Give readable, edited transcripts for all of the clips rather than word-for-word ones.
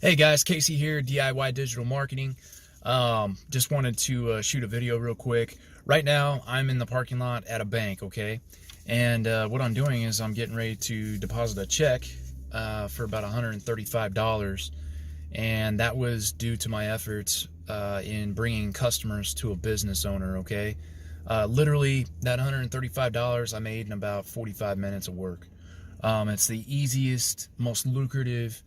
Hey guys, Casey here, DIY Digital Marketing. Just wanted to shoot a video real quick. Right now, I'm in the parking lot at a bank, okay? And what I'm doing is I'm getting ready to deposit a check for about $135. And that was due to my efforts in bringing customers to a business owner, okay? Literally, that $135 I made in about 45 minutes of work. It's the easiest, most lucrative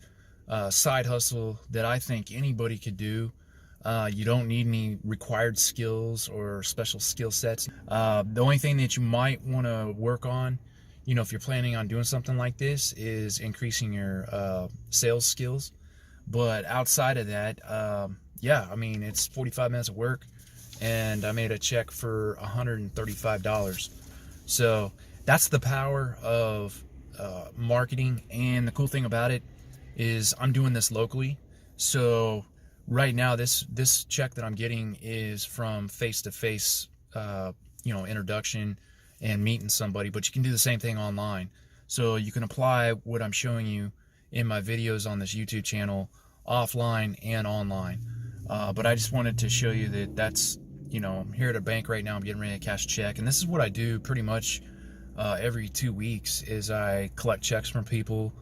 side hustle that I think anybody could do. You don't need any required skills or special skill sets. The only thing that you might want to work on, if you're planning on doing something like this, is increasing your sales skills. But outside of that, yeah, I mean, it's 45 minutes of work, and I made a check for $135. So that's the power of marketing. And the cool thing about it is I'm doing this locally. So right now, this check that I'm getting is from face-to-face, introduction and meeting somebody. But you can do the same thing online. So you can apply what I'm showing you in my videos on this YouTube channel offline and online. But I just wanted to show you that that's, I'm here at a bank right now. I'm getting ready to cash a check, and this is what I do pretty much every 2 weeks. Is I collect checks from people,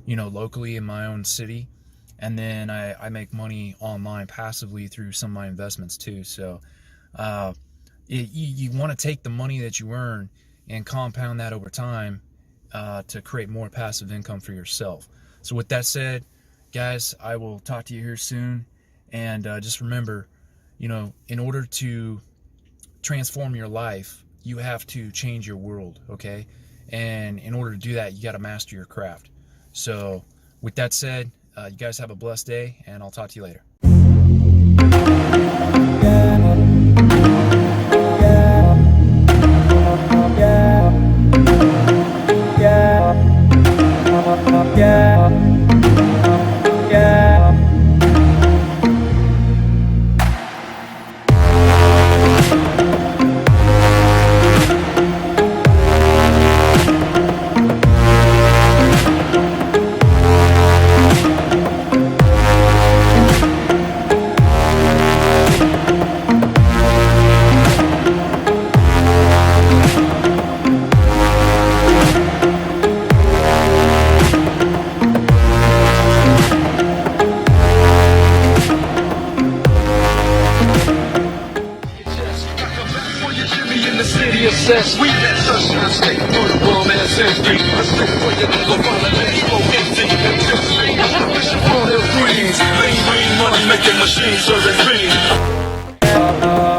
locally in my own city, and then I make money online passively through some of my investments too. So you want to take the money that you earn and compound that over time to create more passive income for yourself. So with that said, guys, I will talk to you here soon. And just remember, in order to transform your life, you have to change your world, okay? And in order to do that, you got to master your craft. So with that said, you guys have a blessed day, and I'll talk to you later. Obsessed. We got sunshine state for the bomb ass empty. A stick for your nigga, while the next flow empty. And just see, wishing for their dreams. Lean, green money making machines serving dreams.